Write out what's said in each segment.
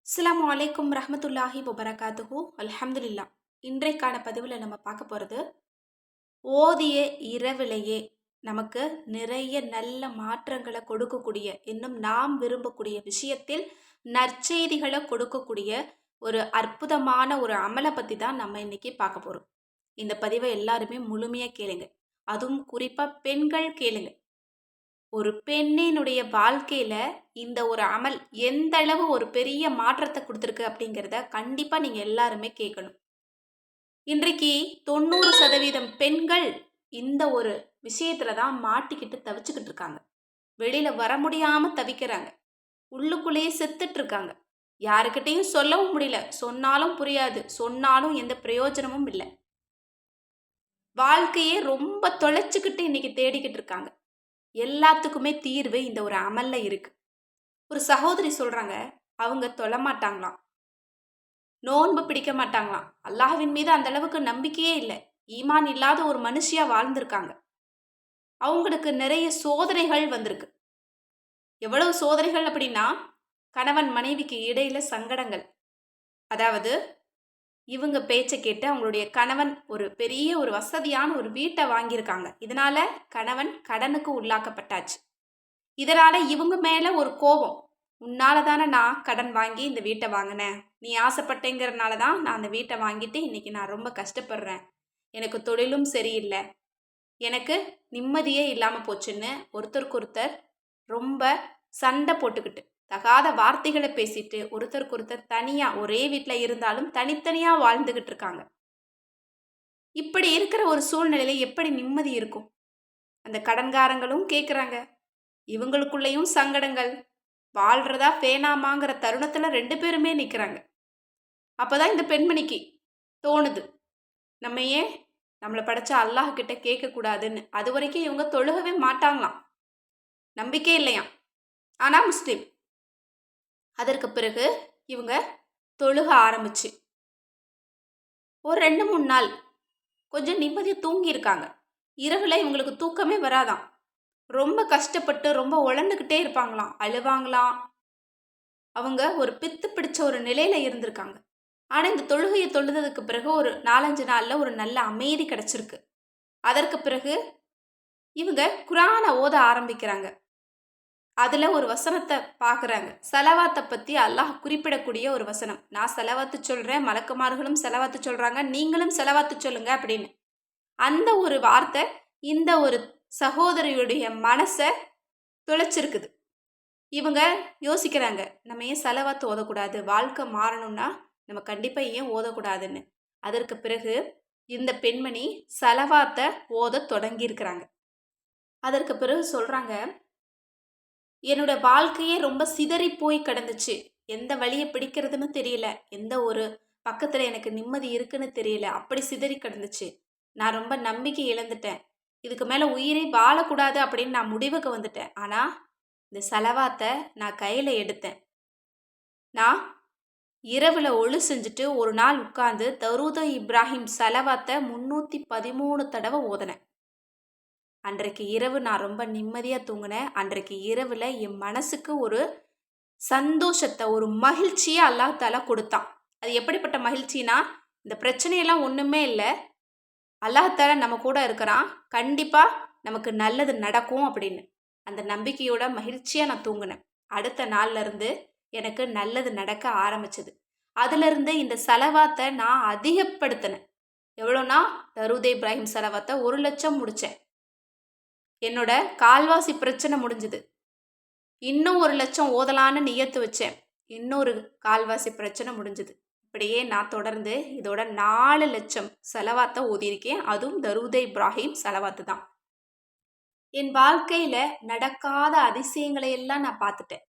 அஸ்ஸலாமு அலைக்கும் ரஹ்மத்துல்லாஹி வபரகாத்துஹு அல்ஹம்துலில்லா. இன்றைக்கான பதிவில் நம்ம பார்க்க போகிறது, ஓதிய இரவிலேயே நமக்கு நிறைய நல்ல மாற்றங்களை கொடுக்கக்கூடிய, இன்னும் நாம் விரும்பக்கூடிய விஷயத்தில் நற்செய்திகளை கொடுக்கக்கூடிய ஒரு அற்புதமான ஒரு அமலை பற்றி தான் நம்ம இன்னைக்கு பார்க்க போகிறோம். இந்த பதிவை எல்லாருமே முழுமையாக கேளுங்க, அதுவும் குறிப்பாக பெண்கள் கேளுங்க. ஒரு பெண்ணினுடைய வாழ்க்கையில இந்த ஒரு அமல் எந்த அளவு ஒரு பெரிய மாற்றத்தை கொடுத்துருக்கு அப்படிங்கிறத கண்டிப்பா நீங்க எல்லாருமே கேட்கணும். இன்றைக்கு 90% பெண்கள் இந்த ஒரு விஷயத்துல தான் மாட்டிக்கிட்டு தவிச்சுக்கிட்டு இருக்காங்க. வெளியில வர முடியாம தவிக்கிறாங்க. உள்ளுக்குள்ளேயே செத்துட்டு இருக்காங்க. யாருக்கிட்டையும் சொல்லவும் முடியல. சொன்னாலும் புரியாது. சொன்னாலும் எந்த பிரயோஜனமும் இல்லை. வாழ்க்கையே ரொம்ப தொலைச்சுக்கிட்டு இன்னைக்கு தேடிக்கிட்டு இருக்காங்க. எல்லாத்துக்குமே தீர்வு இந்த ஒரு அமல்ல இருக்கு. ஒரு சகோதரி சொல்றாங்க, அவங்க தொழ மாட்டாங்களாம், நோன்பு பிடிக்க மாட்டாங்களாம், அல்லாஹ்வின் மீது அந்த அளவுக்கு நம்பிக்கையே இல்லை, ஈமான் இல்லாத ஒரு மனுஷியா வாழ்ந்திருக்காங்க. அவங்களுக்கு நிறைய சோதனைகள் வந்திருக்கு. எவ்வளவு சோதனைகள் அப்படின்னா, கணவன் மனைவிக்கு இடையில சங்கடங்கள். அதாவது இவங்க பேச்சை கேட்டு அவங்களுடைய கணவன் ஒரு பெரிய ஒரு வசதியான ஒரு வீட்டை வாங்கியிருக்காங்க. இதனால கணவன் கடனுக்கு உள்ளாக்கப்பட்டாச்சு. இதனால இவங்க மேல ஒரு கோபம். உன்னால தானே நான் கடன் வாங்கி இந்த வீட்டை வாங்கினேன், நீ ஆசைப்பட்டேங்கிறனால தான் நான் அந்த வீட்டை வாங்கிட்டு இன்னைக்கு நான் ரொம்ப கஷ்டப்படுறேன், எனக்கு தொழிலும் சரியில்லை, எனக்கு நிம்மதியே இல்லாமல் போச்சுன்னு ஒருத்தருக்கு ஒருத்தர் ரொம்ப சண்டை போட்டுக்கிட்டு தகாத வார்த்தைகளை பேசிட்டு ஒருத்தருக்கு ஒருத்தர் தனியாக ஒரே வீட்டில் இருந்தாலும் தனித்தனியாக வாழ்ந்துக்கிட்டு இருக்காங்க. இப்படி இருக்கிற ஒரு சூழ்நிலையில எப்படி நிம்மதி இருக்கும்? அந்த கடன்காரங்களும் கேட்குறாங்க, இவங்களுக்குள்ளேயும் சங்கடங்கள். வாழ்றதா வேணாமாங்கிற தருணத்துல 2 பேருமே நிற்கிறாங்க. அப்போதான் இந்த பெண்மணிக்கு தோணுது, நம்ம ஏன் நம்மளை படைச்ச அல்லாஹ் கிட்ட கேட்கக்கூடாதுன்னு. அது வரைக்கும் இவங்க தொழுகவே மாட்டாங்களாம், நம்பிக்கை இல்லையாம். ஆனால் முஸ்லீம். அதற்கு பிறகு இவங்க தொழுக ஆரம்பிச்சு ஒரு 2-3 நாள் கொஞ்சம் நிம்மதியாக தூங்கியிருக்காங்க. இரவில் இவங்களுக்கு தூக்கமே வராதாம். ரொம்ப கஷ்டப்பட்டு ரொம்ப உழந்துக்கிட்டே இருப்பாங்களாம், அழுவாங்களாம். அவங்க ஒரு பித்து பிடிச்ச ஒரு நிலையில இருந்திருக்காங்க. ஆனால் இந்த தொழுகையை தொழுததுக்கு பிறகு ஒரு 4-5 நாளில் ஒரு நல்ல அமைதி கிடச்சிருக்கு. அதற்கு பிறகு இவங்க குரானை ஓத ஆரம்பிக்கிறாங்க. அதில் ஒரு வசனத்தை பார்க்குறாங்க. செலவாத்தை பற்றி அல்லாஹ் குறிப்பிடக்கூடிய ஒரு வசனம். நான் செலவாத்து சொல்கிறேன், மலக்குமார்களும் செலவாத்து சொல்கிறாங்க, நீங்களும் செலவாத்து சொல்லுங்க அப்படின்னு. அந்த ஒரு வார்த்தை இந்த ஒரு சகோதரியுடைய மனசை துளைச்சிருக்குது. இவங்க யோசிக்கிறாங்க, நம்ம ஏன் செலவாத்து ஓதக்கூடாது, வாழ்க்கை மாறணும்னா நம்ம கண்டிப்பாக ஏன் ஓதக்கூடாதுன்னு. அதற்கு பிறகு இந்த பெண்மணி செலவாத்தை ஓத தொடங்கியிருக்கிறாங்க. அதற்கு பிறகு சொல்கிறாங்க, என்னோட வாழ்க்கையே ரொம்ப சிதறி போய் கிடந்துச்சு, எந்த வழியை பிடிக்கிறதுன்னு தெரியல, எந்த ஒரு பக்கத்தில் எனக்கு நிம்மதி இருக்குன்னு தெரியல, அப்படி சிதறி கிடந்துச்சு. நான் ரொம்ப நம்பிக்கை இழந்துட்டேன், இதுக்கு மேலே உயிரை வாழக்கூடாது அப்படின்னு நான் முடிவுக்கு வந்துட்டேன். ஆனால் இந்த செலவாத்தை நான் கையில் எடுத்தேன். நான் இரவில் ஒழு செஞ்சுட்டு ஒரு நாள் உட்காந்து தரூத இப்ராஹிம் செலவாத்தை 313 தடவை ஓதினேன். அன்றைக்கு இரவு நான் ரொம்ப நிம்மதியாக தூங்கினேன். அன்றைக்கு இரவில் என் மனசுக்கு ஒரு சந்தோஷத்தை, ஒரு மகிழ்ச்சியை அல்லாஹ் தாலா கொடுத்தான். அது எப்படிப்பட்ட மகிழ்ச்சினா, இந்த பிரச்சனையெல்லாம் ஒன்றுமே இல்லை, அல்லாஹ் தாலா நம்ம கூட இருக்கிறான், கண்டிப்பாக நமக்கு நல்லது நடக்கும் அப்படின்னு. அந்த நம்பிக்கையோட மகிழ்ச்சியாக நான் தூங்கினேன். அடுத்த நாள்லேருந்து எனக்கு நல்லது நடக்க ஆரம்பிச்சது. அதிலிருந்து இந்த செலவாத்தை நான் அதிகப்படுத்தினேன். எவ்வளோனா, தரூதே இப்ராஹிம் செலவாத்தை 1,00,000 முடித்தேன். என்னோட கால்வாசி பிரச்சனை முடிஞ்சுது. இன்னும் 1,00,000 ஓதலான்னு நியத்து வச்சேன். இன்னொரு கால்வாசி பிரச்சனை முடிஞ்சுது. இப்படியே நான் தொடர்ந்து இதோட 4,00,000 செலவாத்தை ஓதியிருக்கேன். அதுவும் தரூதே இப்ராஹிம் செலவாத்து தான். என் வாழ்க்கையில் நடக்காத அதிசயங்களை எல்லாம் நான் பார்த்துட்டேன்.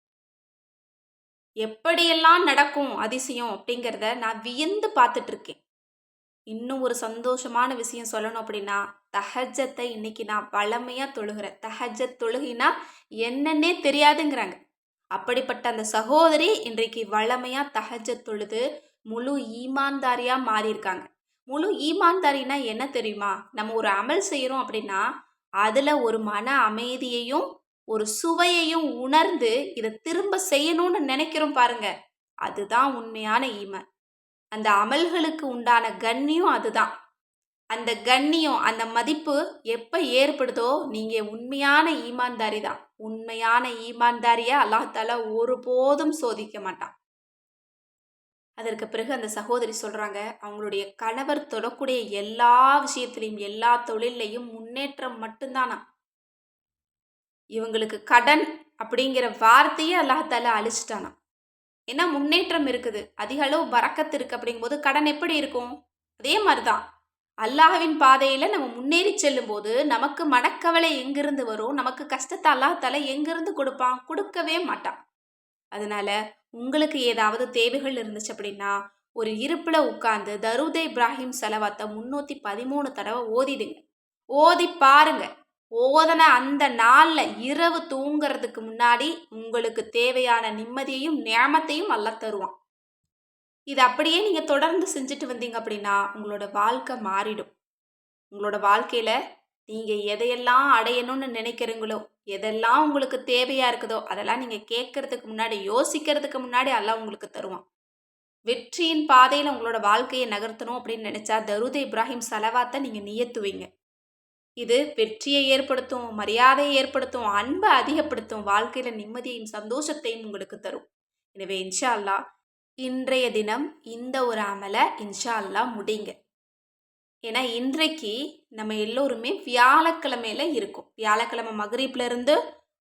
எப்படியெல்லாம் நடக்கும் அதிசயம் அப்படிங்கிறத நான் வியந்து பார்த்துட்டு இருக்கேன். இன்னும் ஒரு சந்தோஷமான விஷயம் சொல்லணும் அப்படின்னா, தஹஜத்தை இன்னைக்கு நான் வளமையாக தொழுகிறேன். தஹஜத் தொழுகினா என்னன்னே தெரியாதுங்கிறாங்க. அப்படிப்பட்ட அந்த சகோதரி இன்றைக்கு வளமையாக தஹஜத் தொழுது முழு ஈமான்தாரியாக மாறியிருக்காங்க. முழு ஈமான்தாரினா என்ன தெரியுமா? நம்ம ஒரு அமல் செய்கிறோம் அப்படின்னா அதில் ஒரு மன அமைதியையும் ஒரு சுவையையும் உணர்ந்து இதை திரும்ப செய்யணும்னு நினைக்கிறோம் பாருங்க, அதுதான் உண்மையான ஈமான். அந்த அமல்களுக்கு உண்டான கண்ணியம் அதுதான். அந்த கண்ணியம், அந்த மதிப்பு எப்போ ஏற்படுதோ நீங்கள் உண்மையான ஈமான்தாரி தான். உண்மையான ஈமான்தாரியை அல்லாஹ் ஒருபோதும் சோதிக்க மாட்டான். அதற்கு பிறகு அந்த சகோதரி சொல்கிறாங்க, அவங்களுடைய கணவர் தொடக்கூடிய எல்லா விஷயத்திலையும் எல்லா தொழிலையும் முன்னேற்றம் மட்டும்தானா. இவங்களுக்கு கடன் அப்படிங்கிற வார்த்தையே அல்லாஹ் அழிச்சிட்டானா. ஏன்னா முன்னேற்றம் இருக்குது, அதிக அளவு பறக்கத்து இருக்குது. அப்படிங்கும்போது கடன் எப்படி இருக்கும்? அதே மாதிரி தான் அல்லாஹ்வின் பாதையில் நம்ம முன்னேறி செல்லும்போது நமக்கு மனக்கவலை எங்கிருந்து வரும்? நமக்கு கஷ்டத்தை அல்லாஹ் எங்கிருந்து கொடுப்பான்? கொடுக்கவே மாட்டான். அதனால உங்களுக்கு ஏதாவது தேவைகள் இருந்துச்சு அப்படின்னா ஒரு இருப்பில் உட்கார்ந்து தரூதே இப்ராஹிம் செலவாத்தை 313 தடவை ஓதிடுங்க. ஓதி பாருங்க. ஓதன அந்த நாளில் இரவு தூங்குறதுக்கு முன்னாடி உங்களுக்கு தேவையான நிம்மதியையும் நியாமத்தையும் அல்லாஹ் தருவான். இது அப்படியே நீங்கள் தொடர்ந்து செஞ்சுட்டு வந்தீங்க அப்படின்னா உங்களோட வாழ்க்கை மாறிடும். உங்களோட வாழ்க்கையில் நீங்கள் எதையெல்லாம் அடையணும்னு நினைக்கிறீங்களோ, எதெல்லாம் உங்களுக்கு தேவையாக இருக்குதோ அதெல்லாம் நீங்கள் கேட்கறதுக்கு முன்னாடி, யோசிக்கிறதுக்கு முன்னாடி அல்லாஹ் உங்களுக்கு தருவான். வெற்றியின் பாதையில் உங்களோட வாழ்க்கையை நகர்த்தணும் அப்படின்னு நினச்சா தரூத் இப்ராஹிம் சலவாத்தை நீங்கள் நியத்துவீங்க. இது வெற்றியை ஏற்படுத்தும், மரியாதையை ஏற்படுத்தும், அன்பை அதிகப்படுத்தும், வாழ்க்கையில் நிம்மதியையும் சந்தோஷத்தையும் உங்களுக்கு தரும். எனவே இன்ஷா அல்லாஹ் இன்றைய தினம் இந்த ஒரு அமலை இன்ஷா அல்லாஹ் முடிங்க. ஏன்னா இன்றைக்கு நம்ம எல்லோருமே வியாழக்கிழமையில இருக்கும். வியாழக்கிழமை மகரீப்ல இருந்து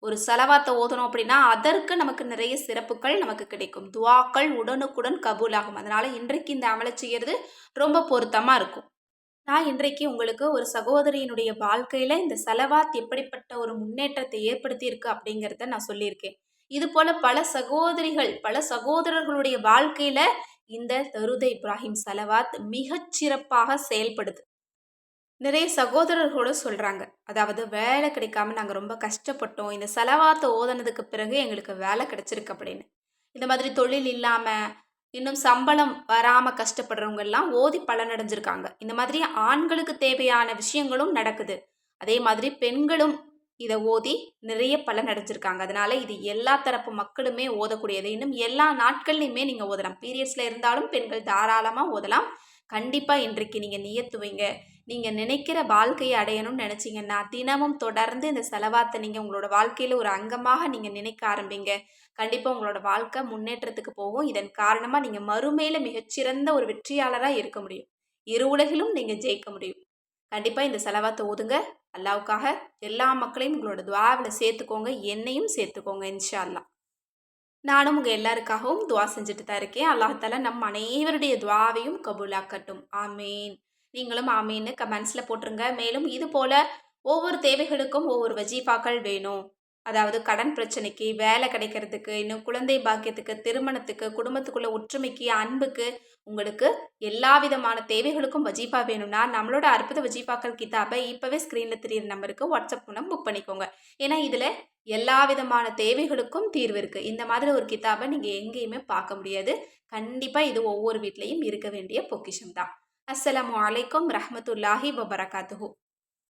ஒரு செலவாத்தை ஓதணும் அப்படின்னா அதற்கு நமக்கு நிறைய சிறப்புகள் நமக்கு கிடைக்கும். துவாக்கள் உடனுக்குடன் கபூலாகும். அதனால இன்றைக்கு இந்த அமலை செய்யறது ரொம்ப பொருத்தமாக இருக்கும். நான் இன்றைக்கு உங்களுக்கு ஒரு சகோதரியினுடைய வாழ்க்கையில் இந்த செலவாத் எப்படிப்பட்ட ஒரு முன்னேற்றத்தை ஏற்படுத்தி இருக்கு அப்படிங்கிறத நான் சொல்லியிருக்கேன். இது போல பல சகோதரிகள், பல சகோதரர்களுடைய வாழ்க்கையில இந்த தரூத் இப்ராஹிம் செலவாத் மிகச் சிறப்பாக செயல்படுது. நிறைய சகோதரர்களோட சொல்கிறாங்க, அதாவது வேலை கிடைக்காம நாங்கள் ரொம்ப கஷ்டப்பட்டோம், இந்த செலவாத்தை ஓதனதுக்கு பிறகு எங்களுக்கு வேலை கிடைச்சிருக்கு அப்படின்னு. இந்த மாதிரி தொழில் இல்லாமல் இன்னும் சம்பளம் வராமல் கஷ்டப்படுறவங்க எல்லாம் ஓதி பலனடைஞ்சிருக்காங்க. இந்த மாதிரி ஆண்களுக்கு தேவையான விஷயங்களும் நடக்குது. அதே மாதிரி பெண்களும் இதை ஓதி நிறைய பலன் அடைஞ்சிருக்காங்க. அதனால இது எல்லா தரப்பு மக்களுமே ஓதக்கூடியது. இன்னும் எல்லா நாட்கள்லையுமே நீங்கள் ஓதலாம். பீரியட்ஸில் இருந்தாலும் பெண்கள் தாராளமாக ஓதலாம். கண்டிப்பாக இன்றைக்கு நீங்கள் நியத்து வைங்க. நீங்கள் நினைக்கிற வாழ்க்கையை அடையணும்னு நினச்சிங்கன்னா தினமும் தொடர்ந்து இந்த செலவாத்தை நீங்கள் உங்களோட வாழ்க்கையில் ஒரு அங்கமாக நீங்கள் நினைக்க ஆரம்பிங்க. கண்டிப்பாக உங்களோட வாழ்க்கை முன்னேற்றத்துக்கு போகும். இதன் காரணமாக நீங்கள் மறுமையில் மிகச்சிறந்த ஒரு வெற்றியாளராக இருக்க முடியும். இரு உலகிலும் நீங்கள் ஜெயிக்க முடியும். கண்டிப்பாக இந்த செலவாத்தை ஓதுங்க. அல்லாவுக்காக எல்லா மக்களையும் உங்களோட துவாவில் சேர்த்துக்கோங்க, என்னையும் சேர்த்துக்கோங்க இன்ஷா அல்லாஹ். நானும் உங்கள் எல்லாருக்காகவும் துவா செஞ்சுட்டு தான் இருக்கேன். அல்லாஹால நம் அனைவருடைய துவாவையும் கபூலாக்கட்டும். ஆமீன். நீங்களும் ஆமீன்னு கமெண்ட்ஸில் போட்டுருங்க. மேலும் இது போல் ஒவ்வொரு தேவைகளுக்கும் ஒவ்வொரு வஜீஃபாக்கள் வேணும். அதாவது கடன் பிரச்சனைக்கு, வேலை கிடைக்கிறதுக்கு, இன்னும் குழந்தை பாக்கியத்துக்கு, திருமணத்துக்கு, குடும்பத்துக்குள்ள ஒற்றுமைக்கு, அன்புக்கு, உங்களுக்கு எல்லா விதமான தேவைகளுக்கும் வஜீஃபா வேணும்னா நம்மளோட அற்புத வஜீஃபாக்கள் கிதாபை இப்போவே ஸ்க்ரீனில் தெரியிற நம்பருக்கு வாட்ஸ்அப் மூலம் புக் பண்ணிக்கோங்க. ஏன்னா இதில் எல்லா விதமான தேவைகளுக்கும் தீர்வு இருக்குது. இந்த மாதிரி ஒரு கிதாபை நீங்கள் எங்கேயுமே பார்க்க முடியாது. கண்டிப்பாக இது ஒவ்வொரு வீட்லேயும் இருக்க வேண்டிய பொக்கிஷம் தான். அஸ்ஸலாமு அலைக்கும் ரஹ்மத்துல்லாஹி வபரகாத்துஹு.